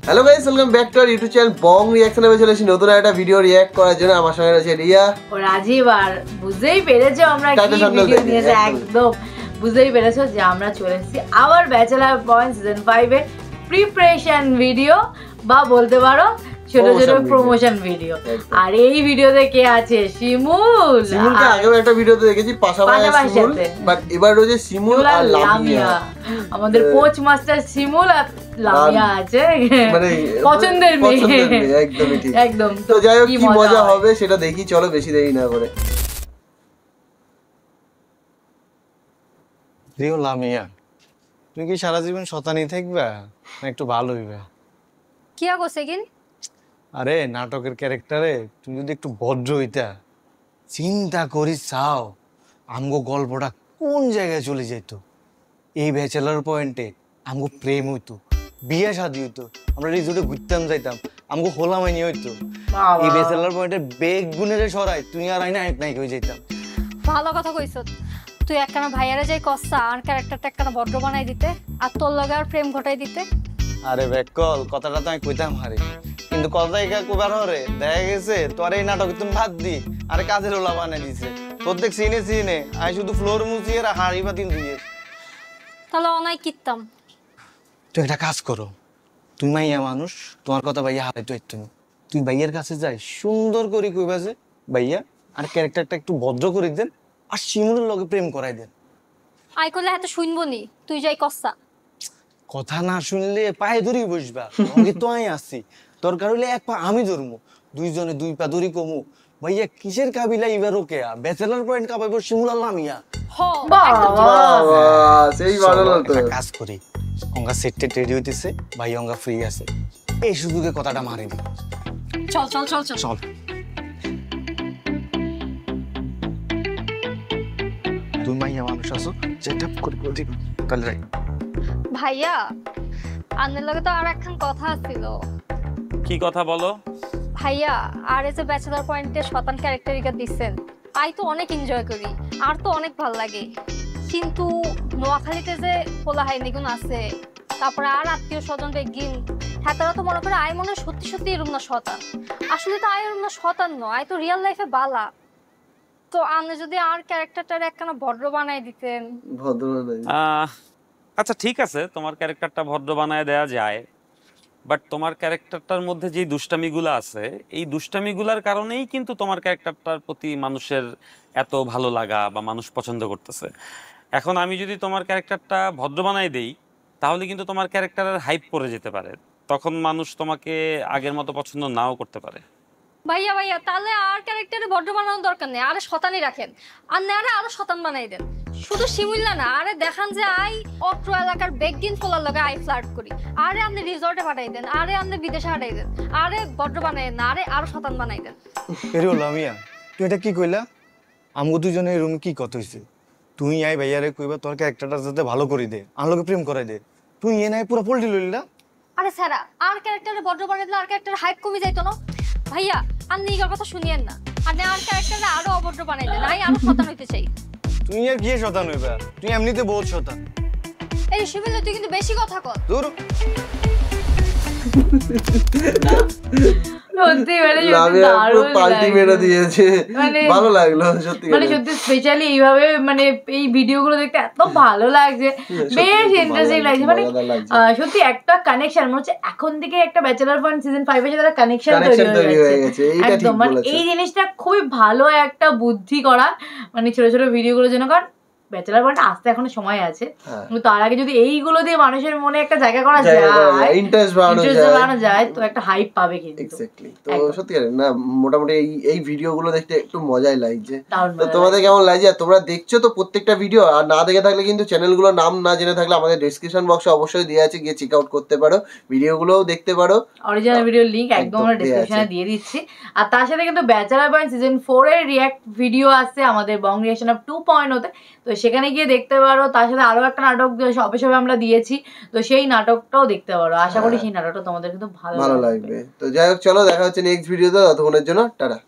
Hello guys, welcome back to our YouTube channel Bong reaction. এ চলে এসেছি নতুন একটা ভিডিও রিঅ্যাক্ট করার জন্য। আমার সঙ্গে রয়েছে রিয়া ও রাজীব। আর বুঝতেই পেরেছো আমরা কি ভিডিও নিয়েছি, একদম বুঝতেই পেরেছো যে আমরা চলে এসেছি আওয়ার ব্যাচেলার পয়েন্ট সিজন 5 এর প্রিপারেশন ভিডিও বা বলতে পারো ছোট ছোট প্রমোশন ভিডিও। আর এই ভিডিওতে কে আছে? শিমুল। শিমুলকে আগেও একটা ভিডিওতে দেখেছি পাশাপাশি শিমুল, বাট এবার রয়েছে শিমুল আর লামিয়া। আমাদের কোচ মাস্টার শিমুল আর লামিয়া আছে, মানে পছন্দের মেয়ে। একদমই ঠিক, একদম। তো যাই হোক, কি মজা হবে সেটা দেখি, চলো বেশি দেরি না করে। প্রিয় লামিয়া, তুমি কি সারা জীবন শতানি থাকবা না একটু ভালো হইবা? কি করছে কিন? আরে নাটকের ক্যারেক্টারে তুমি যদি একটু ভদ্র হইতা, চিন্তা করি চাও আমগো গল্পটা কোন জায়গায় চলে যেত। এই ব্যাচেলার পয়েন্টে আমগো প্রেম হইতো, বিয়ে শাদী হইতো, আমরা রিজোর্টে ঘুরতাম যাইতাম, আমগো হোলা মাইনি হইতো। এই ব্যাচেলার পয়েন্টে বেগ গুণের সরাই তুই আর আইনা এক নাই হয়ে যাইতাম। ভালো কথা কইছ। তুই একখানা ভাইয়ারে যাই কষ্টা আর ক্যারেক্টারটা একখানা ভদ্র বানাই দিতে আর তোর লগে আর প্রেম ঘটাই দিতে। আরে ব্যাককল, কথাটা তো আমি কইতাম হারে, কিন্তু কথা একা কবার হরে দেখা গেছে তোর এই নাটক তুমি বাদ দি আরে কাজের ওলা বানাই দিছে। তোর দেখ সিনে সিনে আই শুধু ফ্লোর মুছিয়ে আর হাড়ি বাতিল দিয়ে। তাহলে অনাই কিতাম। তুই একটা কাজ করো, তুই মাইয়া মানুষ, তোমার কথা ভাইয়া হারাই তো তুমি, তুই ভাইয়ের কাছে যাই সুন্দর করে কইবা যে ভাইয়া আর ক্যারেক্টারটা একটু ভদ্র করে দেন আর শিমুলের লগে প্রেম করাই দেন। আই করলে এত শুনবো নি, তুই যাই কষ্টা। কথা না শুনলে পায়ে ধরি বসবা, সঙ্গে তো আমি আসছি, দরকার হইলে এক পা আমি ধরবো, দুইজনে দুই পা ধরি কমু। ভাইয়া কিসের কাবিলা এবার ওকে ব্যাচেলার পয়েন্ট কাবাইব শিমুল আর লামিয়া। সেই ভালো লাগতো। কাজ করি, অঙ্গা সেটে রেডি হইতেছে, ভাই অঙ্গা ফ্রি আছে, এই সুযোগে কথাটা মারি দি। চল চল চল চল চল। তুই মাইয়া মানুষ আছো, যেটা করে বলছি তাহলে রাই। ভাইয়া আন্নের লগে তো আর একখান কথা ছিল। কি কথা বলো? ভাইয়া আর এই যে ব্যাচেলার পয়েন্টে শতান ক্যারেক্টারিকা দিচ্ছেন, আই তো অনেক এনজয় করি আর তো অনেক ভালো লাগে। কিন্তু নোয়াখালীতে যে কোলাহাই নিগুণ আছে, তারপরে আর আত্মীয় স্বজন বেগিন, হ্যাঁ তারা তো মনে করে আই মনে সত্যি সত্যি এরম না শতান। আসলে তো আই এরম না শতান নয়, আই তো রিয়েল লাইফে বালা। তো আপনি যদি আর ক্যারেক্টারটার একখানা ভদ্র বানাই দিতেন। ভদ্র আচ্ছা ঠিক আছে, তোমার ক্যারেক্টারটা ভদ্র বানায় দেয়া যায়, বাট তোমার ক্যারেক্টারটার মধ্যে যে দুষ্টামিগুলো আছে, এই দুষ্টামিগুলোর কারণেই কিন্তু তোমার ক্যারেক্টারটার প্রতি মানুষের এত ভালো লাগা বা মানুষ পছন্দ করতেছে। এখন আমি যদি তোমার ক্যারেক্টারটা ভদ্র বানাই দেই, তাহলে কিন্তু তোমার ক্যারেক্টারের হাইপ পড়ে যেতে পারে, তখন মানুষ তোমাকে আগের মতো পছন্দ নাও করতে পারে। ভাইয়া ভাইয়া তাহলে আর ক্যারেক্টারে ভদ্র বানানোর দরকার নেই, আরে শতানই রাখেন। আর না আরে আরো শতান বানাই দেন। শুধু শিমুল্লা না, আরে দেখান যে আই অত্র এলাকার বেগদিন ফোলার লগে আই ফ্লার্ট করি, আরে আপনি রিসর্টে পাঠাই দেন, আরে আপনি বিদেশে পাঠাই দেন, আরে ভদ্র বানাই দেন, আরে আরো শতান বানাই দেন। এরে লামিয়া, তুই এটা কি কইলা? আমগো দুজনের রুমে কি কথা হইছে? তুই আই ভাইয়ারে কইবা তোর ক্যারেক্টারটা যাতে ভালো করে দে, আর লগে প্রেম করাই দে, তুই এ নাই পুরো পল্টি লইলা। আরে স্যারা আর ক্যারেক্টারে ভদ্র বানাই দিলে আর ক্যারেক্টার হাইপ কমে যাইতো না। ভাইয়া আপনি এই কথা শুনিয়েন না, আপনি আর ক্যারেক্টারে আরো অভদ্র বানাই দেন, আই আরো শতান হইতে চাই। তুই আর কি শতান হইবা? তুই এমনিতে বহুত শতান। এই শিবিলে তুই কিন্তু বেশি কথা কর। দূর। সত্যি মানে দারুণ পাল্টি মেরে দিয়েছে, ভালো লাগলো সত্যি। মানে সত্যি স্পেশালি এইভাবে মানে এই ভিডিওগুলো দেখতে এত ভালো লাগছে, বেশ ইন্টারেস্টিং লাগছে। মানে সত্যি একটা কানেকশন মনে হচ্ছে এখন থেকে একটা ব্যাচেলার পয়েন্ট সিজন 5 এর সাথে কানেকশন তৈরি হয়ে গেছে একদম। মানে এই জিনিসটা খুবই ভালো একটা বুদ্ধি করা, মানে ছোট ছোট ভিডিওগুলোর জন্য। কারণ ব্যাচেলার পয়েন্ট আসতে এখনো সময় আছে, তার আগে যদি এইগুলো দিয়ে মানুষের মনে একটা জায়গা করা যায়, ইন্টারেস্ট বাড়ানো যায়, তো একটা হাইপ পাবে কিন্তু। এক্স্যাক্টলি। তো সত্যি না, মোটামুটি এই ভিডিওগুলো দেখতে একটু মজাই লাগছে। তো তোমাদের কেমন লাগছে? আর তোমরা দেখছো তো প্রত্যেকটা ভিডিও, আর না দেখে থাকলে কিন্তু চ্যানেলগুলোর নাম না জেনে থাকলে আমাদের ডেসক্রিপশন বক্সে অবশ্যই দেওয়া আছে, গিয়ে চেক আউট করতে পারো, ভিডিওগুলোও দেখতে পারো। অরিজিনাল ভিডিওর লিংক একদম আমরা ডেসক্রিপশনে দিয়ে দিচ্ছি। আর তার সাথে কিন্তু ব্যাচেলার পয়েন্ট সিজন 4 এর রিঅ্যাক্ট ভিডিও আছে আমাদের বং রিঅ্যাকশন অফ 2.0 তে, তো সেখানে গিয়ে দেখতে পারো। তার সাথে আরো একটা নাটক সবে সবে আমরা দিয়েছি, তো সেই নাটকটাও দেখতে পারো। আশা করি সেই নাটকটা তোমাদের কিন্তু ভালো লাগবে। তো যাই হোক, চলো দেখা হচ্ছে নেক্সট ভিডিওতে, ততক্ষণের জন্য টাটা।